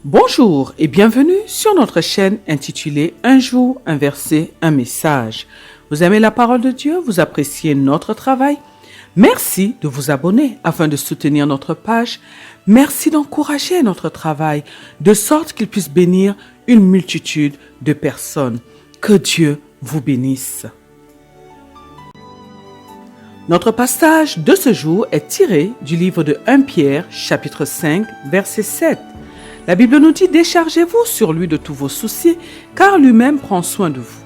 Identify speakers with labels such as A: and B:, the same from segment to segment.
A: Bonjour et bienvenue sur notre chaîne intitulée Un jour, un verset, un message. Vous aimez la parole de Dieu? Vous appréciez notre travail? Merci de vous abonner afin de soutenir notre page. Merci d'encourager notre travail de sorte qu'il puisse bénir une multitude de personnes. Que Dieu vous bénisse. Notre passage de ce jour est tiré du livre de 1 Pierre, chapitre 5, verset 7. La Bible nous dit « Déchargez-vous sur lui de tous vos soucis, car lui-même prend soin de vous. »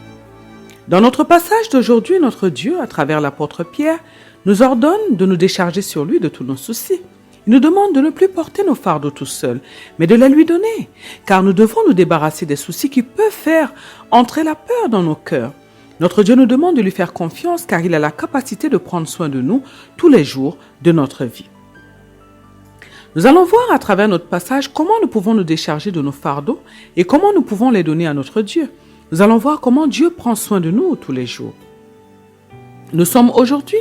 A: Dans notre passage d'aujourd'hui, notre Dieu, à travers l'apôtre Pierre, nous ordonne de nous décharger sur lui de tous nos soucis. Il nous demande de ne plus porter nos fardeaux tout seuls, mais de les lui donner, car nous devons nous débarrasser des soucis qui peuvent faire entrer la peur dans nos cœurs. Notre Dieu nous demande de lui faire confiance, car il a la capacité de prendre soin de nous tous les jours de notre vie. Nous allons voir à travers notre passage comment nous pouvons nous décharger de nos fardeaux et comment nous pouvons les donner à notre Dieu. Nous allons voir comment Dieu prend soin de nous tous les jours. Nous sommes aujourd'hui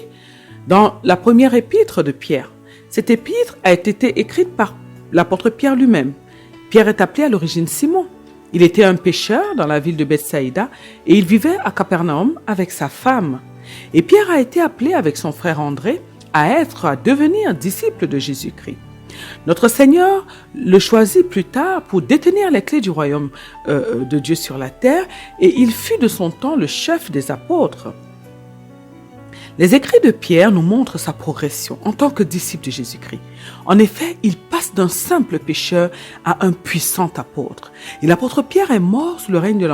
A: dans la première épître de Pierre. Cette épître a été écrite par l'apôtre Pierre lui-même. Pierre est appelé à l'origine Simon. Il était un pêcheur dans la ville de Bethsaïda et il vivait à Capernaum avec sa femme. Et Pierre a été appelé avec son frère André à devenir disciple de Jésus-Christ. Notre Seigneur le choisit plus tard pour détenir les clés du royaume de Dieu sur la terre et il fut de son temps le chef des apôtres. Les écrits de Pierre nous montrent sa progression en tant que disciple de Jésus-Christ. En effet, il passe d'un simple pécheur à un puissant apôtre. Et l'apôtre Pierre est mort sous le règne de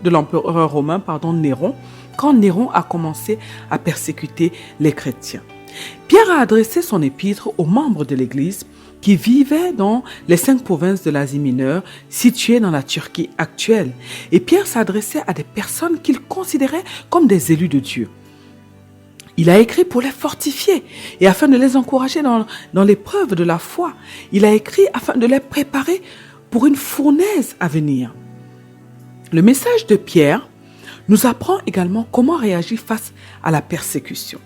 A: l'empereur romain, Néron, quand Néron a commencé à persécuter les chrétiens. Pierre a adressé son épître aux membres de l'Église qui vivaient dans les 5 provinces de l'Asie mineure, situées dans la Turquie actuelle. Et Pierre s'adressait à des personnes qu'il considérait comme des élus de Dieu. Il a écrit pour les fortifier et afin de les encourager dans l'épreuve de la foi. Il a écrit afin de les préparer pour une fournaise à venir. Le message de Pierre nous apprend également comment réagir face à la persécution.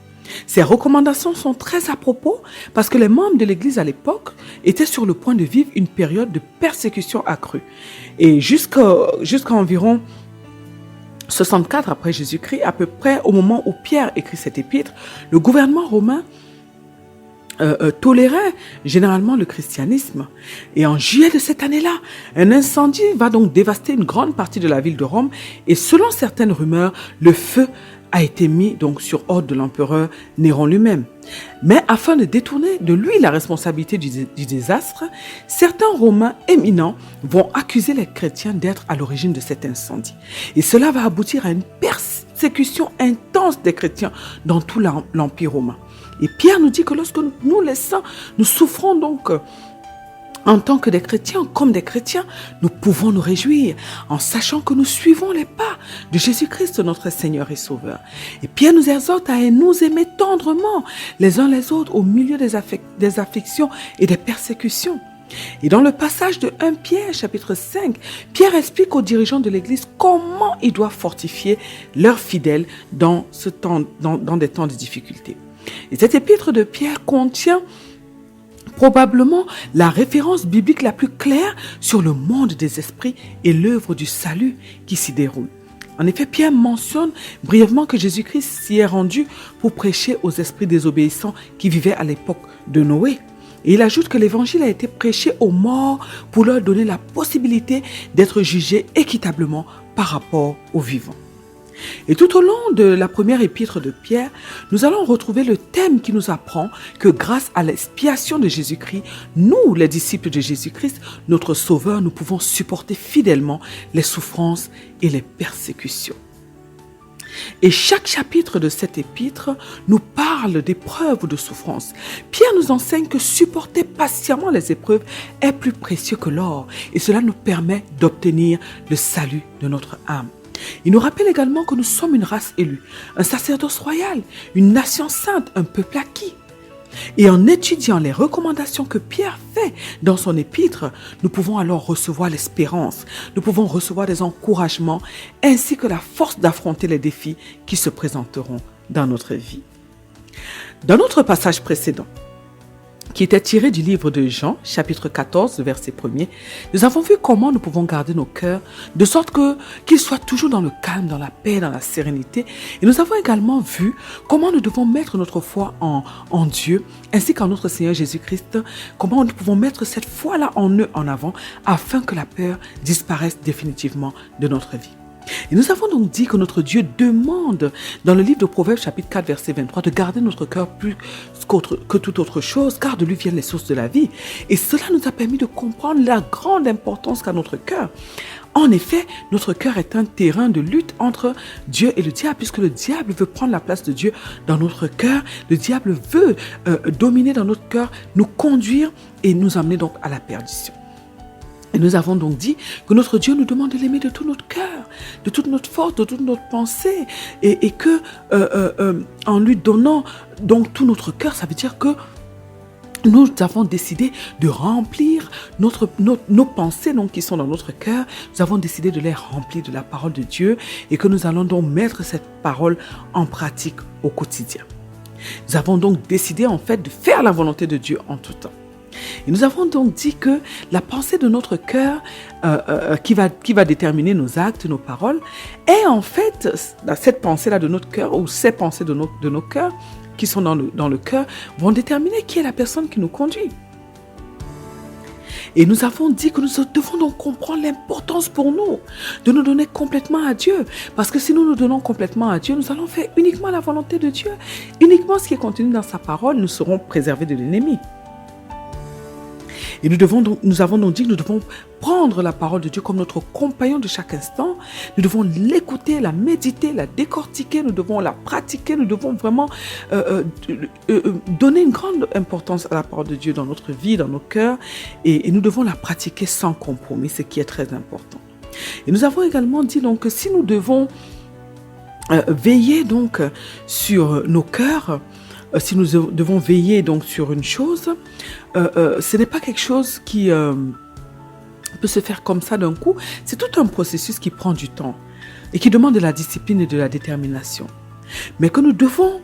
A: Ces recommandations sont très à propos parce que les membres de l'Église à l'époque étaient sur le point de vivre une période de persécution accrue. Et jusqu'à environ 64 après Jésus-Christ, à peu près au moment où Pierre écrit cette épître, le gouvernement romain tolérait généralement le christianisme. Et en juillet de cette année-là, un incendie va donc dévaster une grande partie de la ville de Rome et selon certaines rumeurs, le feu a été mis donc sur ordre de l'empereur Néron lui-même. Mais afin de détourner de lui la responsabilité du désastre, certains Romains éminents vont accuser les chrétiens d'être à l'origine de cet incendie. Et cela va aboutir à une persécution intense des chrétiens dans tout l'Empire romain. Et Pierre nous dit que lorsque nous les saints, nous souffrons donc en tant que des chrétiens, comme des chrétiens, nous pouvons nous réjouir en sachant que nous suivons les pas de Jésus-Christ, notre Seigneur et Sauveur. Et Pierre nous exhorte à nous aimer tendrement les uns les autres au milieu des afflictions et des persécutions. Et dans le passage de 1 Pierre, chapitre 5, Pierre explique aux dirigeants de l'Église comment ils doivent fortifier leurs fidèles dans des temps de difficulté. Et cette épître de Pierre contient probablement la référence biblique la plus claire sur le monde des esprits et l'œuvre du salut qui s'y déroule. En effet, Pierre mentionne brièvement que Jésus-Christ s'y est rendu pour prêcher aux esprits désobéissants qui vivaient à l'époque de Noé. Et il ajoute que l'évangile a été prêché aux morts pour leur donner la possibilité d'être jugés équitablement par rapport aux vivants. Et tout au long de la première épître de Pierre, nous allons retrouver le thème qui nous apprend que grâce à l'expiation de Jésus-Christ, nous, les disciples de Jésus-Christ, notre Sauveur, nous pouvons supporter fidèlement les souffrances et les persécutions. Et chaque chapitre de cette épître nous parle d'épreuves ou de souffrances. Pierre nous enseigne que supporter patiemment les épreuves est plus précieux que l'or et cela nous permet d'obtenir le salut de notre âme. Il nous rappelle également que nous sommes une race élue, un sacerdoce royal, une nation sainte, un peuple acquis. Et en étudiant les recommandations que Pierre fait dans son épître, nous pouvons alors recevoir l'espérance, nous pouvons recevoir des encouragements ainsi que la force d'affronter les défis qui se présenteront dans notre vie. Dans notre passage précédent, qui était tiré du livre de Jean, chapitre 14, verset 1er, nous avons vu comment nous pouvons garder nos cœurs de sorte qu'ils soient toujours dans le calme, dans la paix, dans la sérénité. Et nous avons également vu comment nous devons mettre notre foi en Dieu, ainsi qu'en notre Seigneur Jésus-Christ, comment nous pouvons mettre cette foi-là en eux en avant, afin que la peur disparaisse définitivement de notre vie. Et nous avons donc dit que notre Dieu demande, dans le livre de Proverbes, chapitre 4, verset 23, de garder notre cœur plus que toute autre chose, car de lui viennent les sources de la vie. Et cela nous a permis de comprendre la grande importance qu'a notre cœur. En effet, notre cœur est un terrain de lutte entre Dieu et le diable, puisque le diable veut prendre la place de Dieu dans notre cœur. Le diable veut dominer dans notre cœur, nous conduire et nous amener donc à la perdition. Et nous avons donc dit que notre Dieu nous demande de l'aimer de tout notre cœur, de toute notre force, de toute notre pensée, et que en lui donnant donc tout notre cœur, ça veut dire que nous avons décidé de remplir nos pensées donc, qui sont dans notre cœur. Nous avons décidé de les remplir de la parole de Dieu et que nous allons donc mettre cette parole en pratique au quotidien. Nous avons donc décidé en fait de faire la volonté de Dieu en tout temps. Et nous avons donc dit que la pensée de notre cœur qui va déterminer nos actes, nos paroles, est en fait cette pensée-là de notre cœur ou ces pensées de nos cœurs qui sont dans le cœur vont déterminer qui est la personne qui nous conduit. Et nous avons dit que nous devons donc comprendre l'importance pour nous de nous donner complètement à Dieu. Parce que si nous nous donnons complètement à Dieu, nous allons faire uniquement la volonté de Dieu. Uniquement ce qui est contenu dans sa parole, nous serons préservés de l'ennemi. Et nous avons donc dit que nous devons prendre la parole de Dieu comme notre compagnon de chaque instant. Nous devons l'écouter, la méditer, la décortiquer, nous devons la pratiquer, nous devons vraiment donner une grande importance à la parole de Dieu dans notre vie, dans nos cœurs. Et nous devons la pratiquer sans compromis, ce qui est très important. Et nous avons également dit donc, que si nous devons veiller donc, sur nos cœurs, si nous devons veiller donc sur une chose, ce n'est pas quelque chose qui peut se faire comme ça d'un coup. C'est tout un processus qui prend du temps et qui demande de la discipline et de la détermination. Mais que nous devons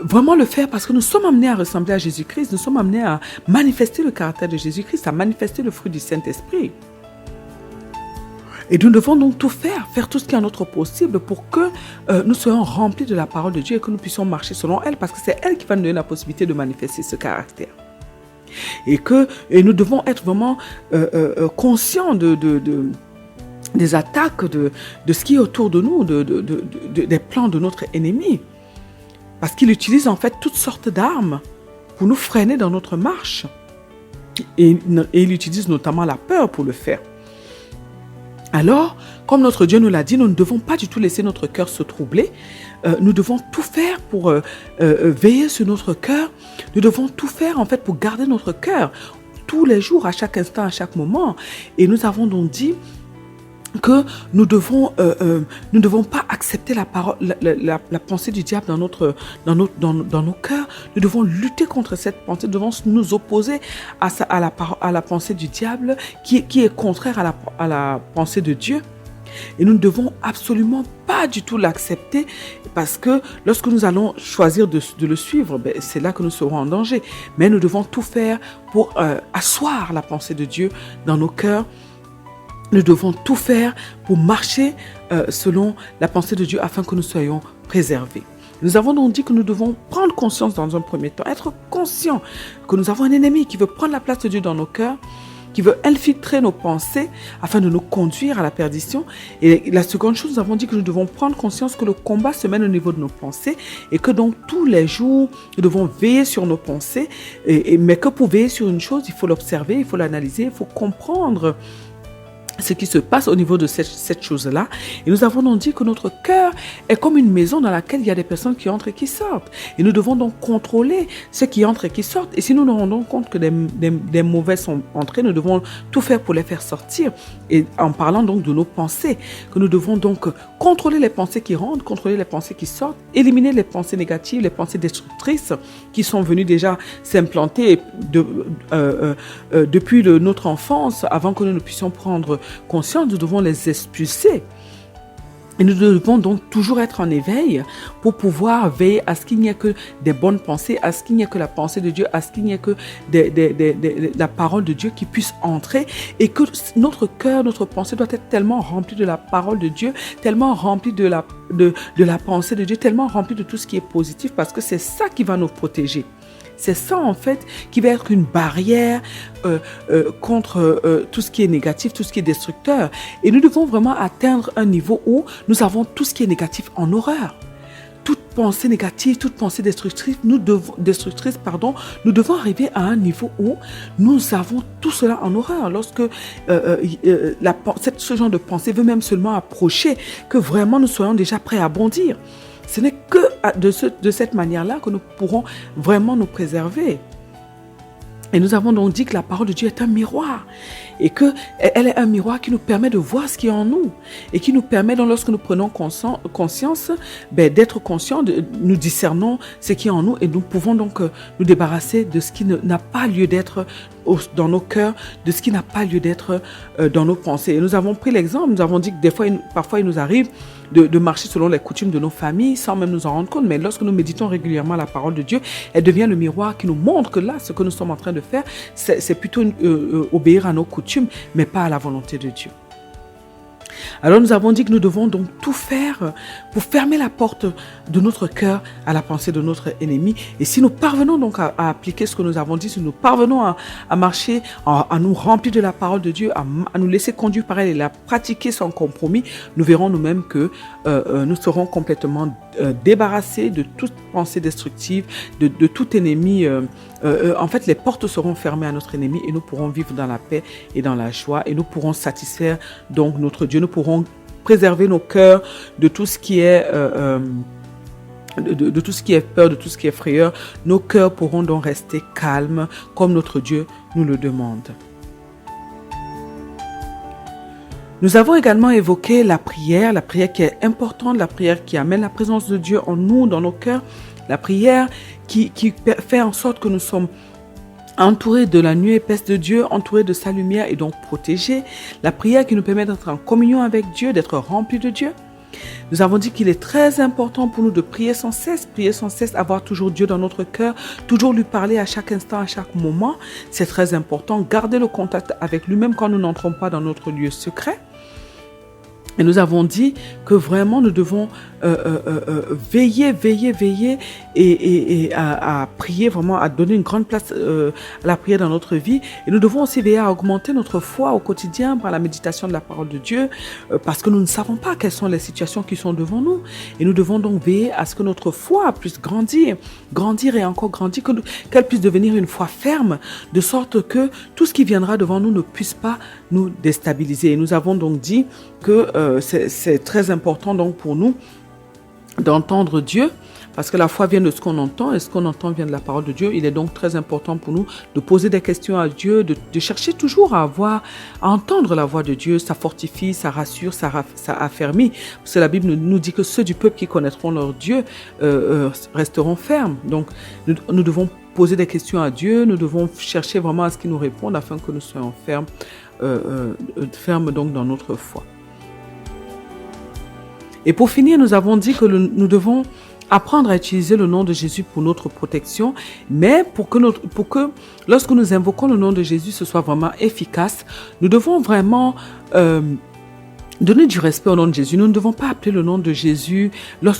A: vraiment le faire parce que nous sommes amenés à ressembler à Jésus-Christ, nous sommes amenés à manifester le caractère de Jésus-Christ, à manifester le fruit du Saint-Esprit. Et nous devons donc tout faire tout ce qui est en notre possible pour que nous soyons remplis de la parole de Dieu et que nous puissions marcher selon elle, parce que c'est elle qui va nous donner la possibilité de manifester ce caractère. Et nous devons être vraiment conscients des attaques, de ce qui est autour de nous, des plans de notre ennemi. Parce qu'il utilise en fait toutes sortes d'armes pour nous freiner dans notre marche. Et il utilise notamment la peur pour le faire. Alors, comme notre Dieu nous l'a dit, nous ne devons pas du tout laisser notre cœur se troubler. Nous devons tout faire pour veiller sur notre cœur. Nous devons tout faire en fait pour garder notre cœur tous les jours, à chaque instant, à chaque moment. Et nous avons donc dit que nous ne devons pas accepter la pensée du diable dans nos cœurs. Nous devons lutter contre cette pensée. Nous devons nous opposer à la pensée du diable qui est contraire à la pensée de Dieu. Et nous ne devons absolument pas du tout l'accepter parce que lorsque nous allons choisir de le suivre, c'est là que nous serons en danger. Mais nous devons tout faire pour asseoir la pensée de Dieu dans nos cœurs. Nous devons tout faire pour marcher selon la pensée de Dieu afin que nous soyons préservés. Nous avons donc dit que nous devons prendre conscience dans un premier temps, être conscients que nous avons un ennemi qui veut prendre la place de Dieu dans nos cœurs, qui veut infiltrer nos pensées afin de nous conduire à la perdition. Et la seconde chose, nous avons dit que nous devons prendre conscience que le combat se mène au niveau de nos pensées et que donc tous les jours, nous devons veiller sur nos pensées. Mais que pour veiller sur une chose, il faut l'observer, il faut l'analyser, il faut comprendre ce qui se passe au niveau de cette chose-là. Et nous avons donc dit que notre cœur est comme une maison dans laquelle il y a des personnes qui entrent et qui sortent. Et nous devons donc contrôler ceux qui entrent et qui sortent. Et si nous nous rendons compte que des mauvais sont entrés, nous devons tout faire pour les faire sortir. Et en parlant donc de nos pensées, que nous devons donc contrôler les pensées qui rentrent, contrôler les pensées qui sortent, éliminer les pensées négatives, les pensées destructrices qui sont venues déjà s'implanter depuis notre enfance, avant que nous ne puissions prendre conscience, nous devons les expulser. Et nous devons donc toujours être en éveil pour pouvoir veiller à ce qu'il n'y ait que des bonnes pensées, à ce qu'il n'y ait que la pensée de Dieu, à ce qu'il n'y ait que la parole de Dieu qui puisse entrer et que notre cœur, notre pensée doit être tellement remplie de la parole de Dieu, tellement remplie de la pensée de Dieu, tellement remplie de tout ce qui est positif parce que c'est ça qui va nous protéger. C'est ça, en fait, qui va être une barrière contre tout ce qui est négatif, tout ce qui est destructeur. Et nous devons vraiment atteindre un niveau où nous avons tout ce qui est négatif en horreur. Toute pensée négative, toute pensée destructrice, nous devons arriver à un niveau où nous avons tout cela en horreur. Lorsque ce genre de pensée veut même seulement approcher, que vraiment nous soyons déjà prêts à bondir. Ce n'est que de cette manière-là que nous pourrons vraiment nous préserver. Et nous avons donc dit que la parole de Dieu est un miroir et qu'elle est un miroir qui nous permet de voir ce qui est en nous et qui nous permet, donc, lorsque nous prenons conscience, d'être conscients, nous discernons ce qui est en nous et nous pouvons donc nous débarrasser de ce qui n'a pas lieu d'être dans nos cœurs, de ce qui n'a pas lieu d'être dans nos pensées. Et nous avons pris l'exemple, nous avons dit que parfois il nous arrive de marcher selon les coutumes de nos familles sans même nous en rendre compte. Mais lorsque nous méditons régulièrement la parole de Dieu, elle devient le miroir qui nous montre que là, ce que nous sommes en train de faire, c'est plutôt obéir à nos coutumes, mais pas à la volonté de Dieu. Alors nous avons dit que nous devons donc tout faire pour fermer la porte de notre cœur à la pensée de notre ennemi. Et si nous parvenons donc à appliquer ce que nous avons dit, si nous parvenons à marcher, à nous remplir de la parole de Dieu, à nous laisser conduire par elle et la pratiquer sans compromis, nous verrons nous-mêmes que nous serons complètement débarrassés de toute pensée destructive, de tout ennemi. En fait, les portes seront fermées à notre ennemi et nous pourrons vivre dans la paix et dans la joie et nous pourrons satisfaire donc notre Dieu. Nous pourrons préserver nos cœurs de tout ce qui est de tout ce qui est peur, de tout ce qui est frayeur. Nos cœurs pourront donc rester calmes comme notre Dieu nous le demande. Nous avons également évoqué la prière qui est importante, la prière qui amène la présence de Dieu en nous, dans nos cœurs, la prière qui fait en sorte que nous sommes entourés de la nuée épaisse de Dieu, entourés de sa lumière et donc protégés, la prière qui nous permet d'être en communion avec Dieu, d'être remplis de Dieu. Nous avons dit qu'il est très important pour nous de prier sans cesse, avoir toujours Dieu dans notre cœur, toujours lui parler à chaque instant, à chaque moment. C'est très important, garder le contact avec lui, même quand nous n'entrons pas dans notre lieu secret. Et nous avons dit que vraiment nous devons veiller et à prier, vraiment à donner une grande place à la prière dans notre vie. Et nous devons aussi veiller à augmenter notre foi au quotidien par la méditation de la parole de Dieu parce que nous ne savons pas quelles sont les situations qui sont devant nous. Et nous devons donc veiller à ce que notre foi puisse grandir et encore grandir, qu'elle puisse devenir une foi ferme, de sorte que tout ce qui viendra devant nous ne puisse pas nous déstabiliser. Et nous avons donc dit que c'est très important donc pour nous d'entendre Dieu, parce que la foi vient de ce qu'on entend et ce qu'on entend vient de la parole de Dieu. Il est donc très important pour nous de poser des questions à Dieu, de chercher toujours à entendre la voix de Dieu. Ça fortifie, ça rassure, ça affermit. Parce que la Bible nous dit que ceux du peuple qui connaîtront leur Dieu resteront fermes. Donc nous devons poser des questions à Dieu, nous devons chercher vraiment à ce qu'il nous réponde afin que nous soyons fermes donc dans notre foi. Et pour finir, nous avons dit que nous devons apprendre à utiliser le nom de Jésus pour notre protection, mais pour que lorsque nous invoquons le nom de Jésus, ce soit vraiment efficace, nous devons vraiment donner du respect au nom de Jésus. Nous ne devons pas appeler le nom de Jésus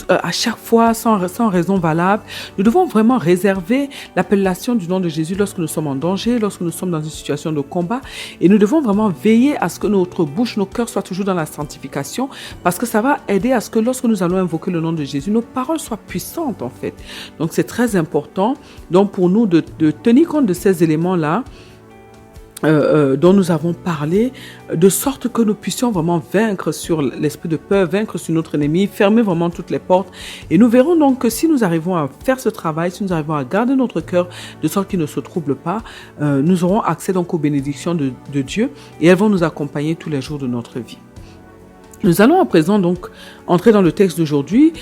A: à chaque fois sans raison valable. Nous devons vraiment réserver l'appellation du nom de Jésus lorsque nous sommes en danger, lorsque nous sommes dans une situation de combat. Et nous devons vraiment veiller à ce que notre bouche, nos cœurs soient toujours dans la sanctification, parce que ça va aider à ce que lorsque nous allons invoquer le nom de Jésus, nos paroles soient puissantes en fait. Donc c'est très important donc pour nous de tenir compte de ces éléments-là dont nous avons parlé, de sorte que nous puissions vraiment vaincre sur l'esprit de peur, vaincre sur notre ennemi, fermer vraiment toutes les portes. Et nous verrons donc que si nous arrivons à faire ce travail, si nous arrivons à garder notre cœur de sorte qu'il ne se trouble pas, nous aurons accès donc aux bénédictions de Dieu et elles vont nous accompagner tous les jours de notre vie. Nous allons à présent donc entrer dans le texte d'aujourd'hui,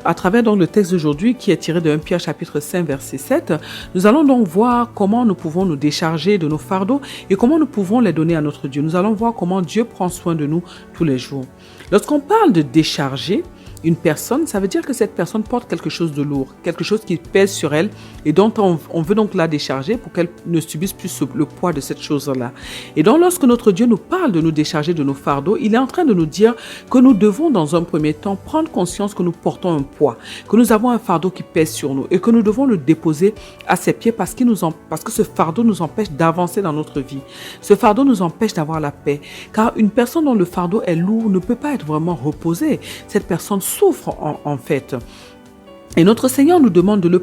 A: à travers donc le texte d'aujourd'hui qui est tiré de 1 Pierre chapitre 5 verset 7. Nous allons donc voir comment nous pouvons nous décharger de nos fardeaux et comment nous pouvons les donner à notre Dieu. Nous allons voir comment Dieu prend soin de nous tous les jours. Lorsqu'on parle de décharger une personne, ça veut dire que cette personne porte quelque chose de lourd, quelque chose qui pèse sur elle et dont on veut donc la décharger pour qu'elle ne subisse plus le poids de cette chose-là. Et donc lorsque notre Dieu nous parle de nous décharger de nos fardeaux, il est en train de nous dire que nous devons dans un premier temps prendre conscience que nous portons un poids, que nous avons un fardeau qui pèse sur nous et que nous devons le déposer à ses pieds parce que ce fardeau nous empêche d'avancer dans notre vie. Ce fardeau nous empêche d'avoir la paix, car une personne dont le fardeau est lourd ne peut pas être vraiment reposée. Cette personne souffre en fait. Et notre Seigneur nous demande de de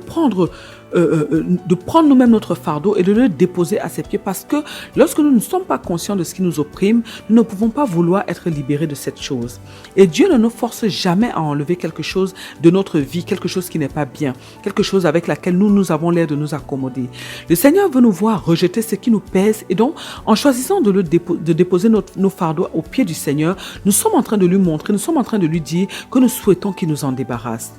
A: prendre nous-mêmes notre fardeau et de le déposer à ses pieds parce que lorsque nous ne sommes pas conscients de ce qui nous opprime, nous ne pouvons pas vouloir être libérés de cette chose. Et Dieu ne nous force jamais à enlever quelque chose de notre vie, quelque chose qui n'est pas bien, quelque chose avec laquelle nous avons l'air de nous accommoder. Le Seigneur veut nous voir rejeter ce qui nous pèse et donc en choisissant de déposer nos fardeaux aux pieds du Seigneur, nous sommes en train de lui montrer, nous sommes en train de lui dire que nous souhaitons qu'il nous en débarrasse.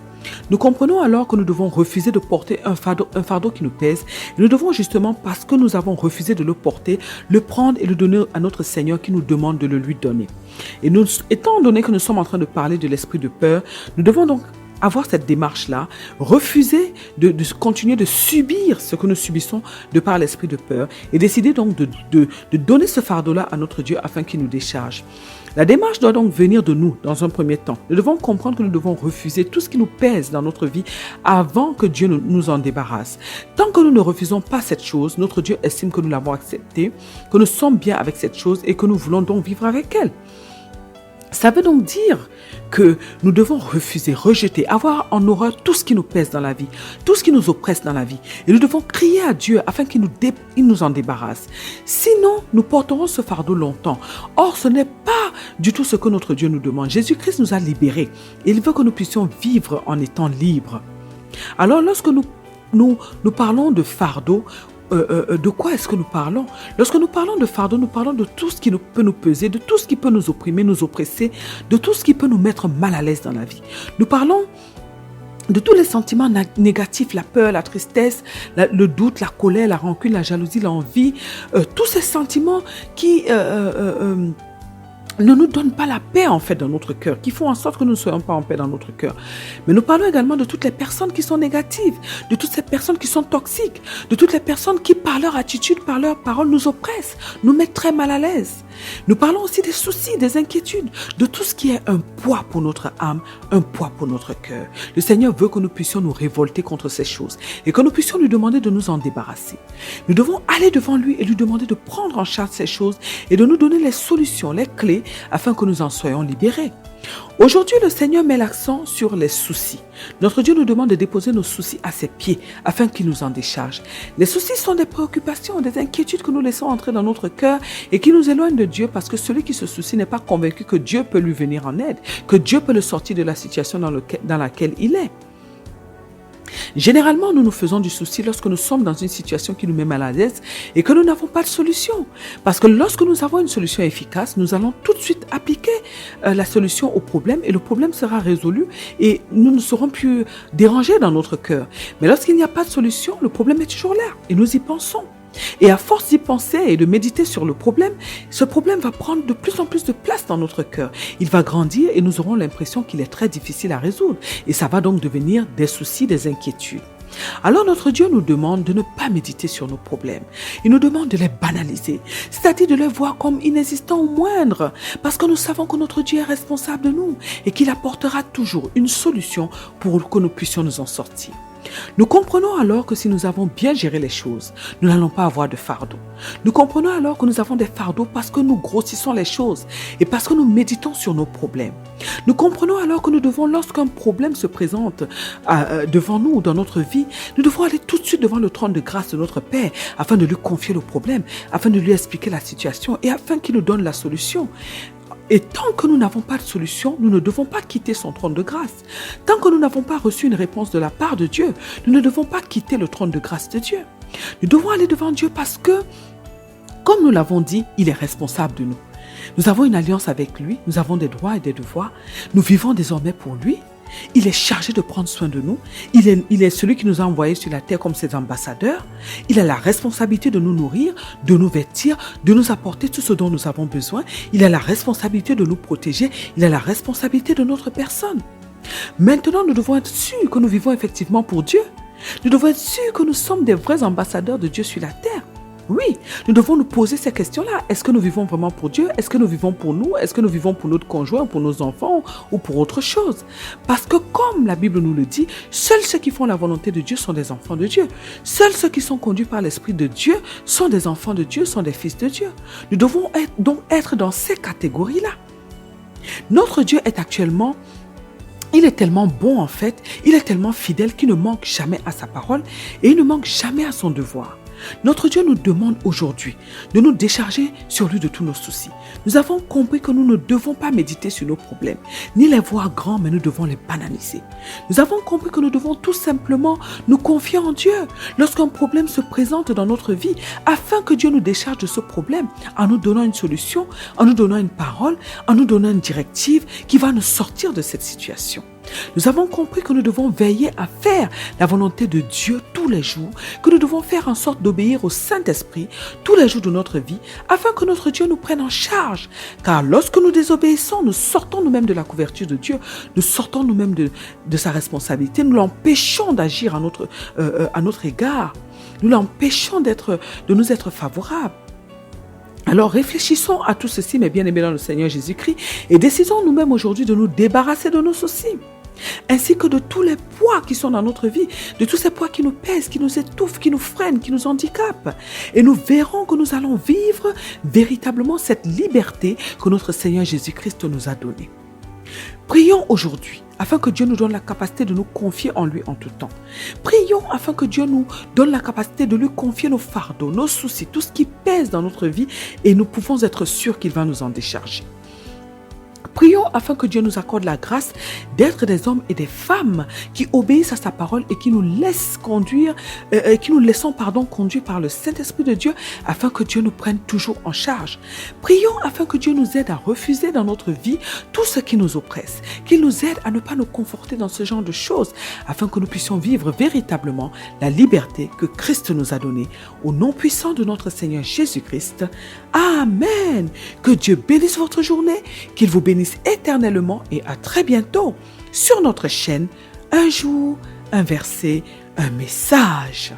A: Nous comprenons alors que nous devons refuser de porter un fardeau qui nous pèse. Et nous devons justement, parce que nous avons refusé de le porter, le prendre et le donner à notre Seigneur qui nous demande de le lui donner. Et nous, étant donné que nous sommes en train de parler de l'esprit de peur, nous devons donc avoir cette démarche-là, refuser de continuer de subir ce que nous subissons de par l'esprit de peur et décider donc de donner ce fardeau-là à notre Dieu afin qu'il nous décharge. La démarche doit donc venir de nous dans un premier temps. Nous devons comprendre que nous devons refuser tout ce qui nous pèse dans notre vie avant que Dieu nous en débarrasse. Tant que nous ne refusons pas cette chose, notre Dieu estime que nous l'avons acceptée, que nous sommes bien avec cette chose et que nous voulons donc vivre avec elle. Ça veut donc dire que nous devons refuser, rejeter, avoir en horreur tout ce qui nous pèse dans la vie, tout ce qui nous oppresse dans la vie. Et nous devons crier à Dieu afin qu'il nous en débarrasse. Sinon, nous porterons ce fardeau longtemps. Or, ce n'est pas du tout ce que notre Dieu nous demande. Jésus-Christ nous a libérés. Il veut que nous puissions vivre en étant libres. Alors, lorsque nous parlons de fardeau, de quoi est-ce que nous parlons? Lorsque nous parlons de fardeau, nous parlons de tout ce qui peut nous peser, de tout ce qui peut nous opprimer, nous oppresser, de tout ce qui peut nous mettre mal à l'aise dans la vie. Nous parlons de tous les sentiments négatifs, la peur, la tristesse, le doute, la colère, la rancune, la jalousie, l'envie, tous ces sentiments qui ne nous donnent pas la paix en fait dans notre cœur, qui font en sorte que nous ne soyons pas en paix dans notre cœur. Mais nous parlons également de toutes les personnes qui sont négatives, de toutes ces personnes qui sont toxiques, de toutes les personnes qui par leur attitude, par leurs paroles nous oppressent, nous mettent très mal à l'aise. Nous parlons aussi des soucis, des inquiétudes, de tout ce qui est un poids pour notre âme, un poids pour notre cœur. Le Seigneur veut que nous puissions nous révolter contre ces choses et que nous puissions lui demander de nous en débarrasser. Nous devons aller devant lui et lui demander de prendre en charge ces choses et de nous donner les solutions, les clés afin que nous en soyons libérés. Aujourd'hui, le Seigneur met l'accent sur les soucis. Notre Dieu nous demande de déposer nos soucis à ses pieds afin qu'il nous en décharge. Les soucis sont des préoccupations, des inquiétudes que nous laissons entrer dans notre cœur et qui nous éloignent de Dieu parce que celui qui se soucie n'est pas convaincu que Dieu peut lui venir en aide, que Dieu peut le sortir de la situation dans laquelle il est. Généralement, nous nous faisons du souci lorsque nous sommes dans une situation qui nous met mal à l'aise et que nous n'avons pas de solution. Parce que lorsque nous avons une solution efficace, nous allons tout de suite appliquer la solution au problème et le problème sera résolu et nous ne serons plus dérangés dans notre cœur. Mais lorsqu'il n'y a pas de solution, le problème est toujours là et nous y pensons. Et à force d'y penser et de méditer sur le problème, ce problème va prendre de plus en plus de place dans notre cœur. Il va grandir et nous aurons l'impression qu'il est très difficile à résoudre. Et ça va donc devenir des soucis, des inquiétudes. Alors notre Dieu nous demande de ne pas méditer sur nos problèmes. Il nous demande de les banaliser, c'est-à-dire de les voir comme inexistants ou moindres, parce que nous savons que notre Dieu est responsable de nous et qu'il apportera toujours une solution pour que nous puissions nous en sortir. Nous comprenons alors que si nous avons bien géré les choses, nous n'allons pas avoir de fardeau. Nous comprenons alors que nous avons des fardeaux parce que nous grossissons les choses et parce que nous méditons sur nos problèmes. Nous comprenons alors que nous devons, lorsqu'un problème se présente devant nous ou dans notre vie, nous devons aller tout de suite devant le trône de grâce de notre Père afin de lui confier le problème, afin de lui expliquer la situation et afin qu'il nous donne la solution. Et tant que nous n'avons pas de solution, nous ne devons pas quitter son trône de grâce. Tant que nous n'avons pas reçu une réponse de la part de Dieu, nous ne devons pas quitter le trône de grâce de Dieu. Nous devons aller devant Dieu parce que, comme nous l'avons dit, il est responsable de nous. Nous avons une alliance avec lui, nous avons des droits et des devoirs. Nous vivons désormais pour lui. Il est chargé de prendre soin de nous. Il est celui qui nous a envoyés sur la terre comme ses ambassadeurs. Il a la responsabilité de nous nourrir, de nous vêtir, de nous apporter tout ce dont nous avons besoin. Il a la responsabilité de nous protéger. Il a la responsabilité de notre personne. Maintenant, nous devons être sûrs que nous vivons effectivement pour Dieu. Nous devons être sûrs que nous sommes des vrais ambassadeurs de Dieu sur la terre. Oui, nous devons nous poser ces questions-là. Est-ce que nous vivons vraiment pour Dieu? Est-ce que nous vivons pour nous? Est-ce que nous vivons pour notre conjoint, pour nos enfants ou pour autre chose? Parce que comme la Bible nous le dit, seuls ceux qui font la volonté de Dieu sont des enfants de Dieu. Seuls ceux qui sont conduits par l'Esprit de Dieu sont des enfants de Dieu, sont des fils de Dieu. Nous devons donc être dans ces catégories-là. Notre Dieu est actuellement... Il est tellement bon en fait, il est tellement fidèle qu'il ne manque jamais à sa parole et il ne manque jamais à son devoir. Notre Dieu nous demande aujourd'hui de nous décharger sur lui de tous nos soucis. Nous avons compris que nous ne devons pas méditer sur nos problèmes, ni les voir grands, mais nous devons les banaliser. Nous avons compris que nous devons tout simplement nous confier en Dieu lorsqu'un problème se présente dans notre vie, afin que Dieu nous décharge de ce problème en nous donnant une solution, en nous donnant une parole, en nous donnant une directive qui va nous sortir de cette situation. Nous avons compris que nous devons veiller à faire la volonté de Dieu tous les jours, que nous devons faire en sorte d'obéir au Saint-Esprit tous les jours de notre vie, afin que notre Dieu nous prenne en charge. Car lorsque nous désobéissons, nous sortons nous-mêmes de la couverture de Dieu, nous sortons nous-mêmes de sa responsabilité, nous l'empêchons d'agir à notre égard, nous l'empêchons de nous être favorables. Alors réfléchissons à tout ceci, mes bien-aimés dans le Seigneur Jésus-Christ, et décidons nous-mêmes aujourd'hui de nous débarrasser de nos soucis, ainsi que de tous les poids qui sont dans notre vie, de tous ces poids qui nous pèsent, qui nous étouffent, qui nous freinent, qui nous handicapent. Et nous verrons que nous allons vivre véritablement cette liberté que notre Seigneur Jésus-Christ nous a donnée. Prions aujourd'hui afin que Dieu nous donne la capacité de nous confier en lui en tout temps. Prions afin que Dieu nous donne la capacité de lui confier nos fardeaux, nos soucis, tout ce qui pèse dans notre vie, et nous pouvons être sûrs qu'il va nous en décharger. Prions afin que Dieu nous accorde la grâce d'être des hommes et des femmes qui obéissent à sa parole et qui nous laissent conduire, conduire par le Saint-Esprit de Dieu, afin que Dieu nous prenne toujours en charge. Prions afin que Dieu nous aide à refuser dans notre vie tout ce qui nous oppresse, qu'il nous aide à ne pas nous conforter dans ce genre de choses, afin que nous puissions vivre véritablement la liberté que Christ nous a donnée. Au nom puissant de notre Seigneur Jésus-Christ. Amen. Que Dieu bénisse votre journée, qu'il vous bénisse éternellement, et à très bientôt sur notre chaîne. Un jour, un verset, un message.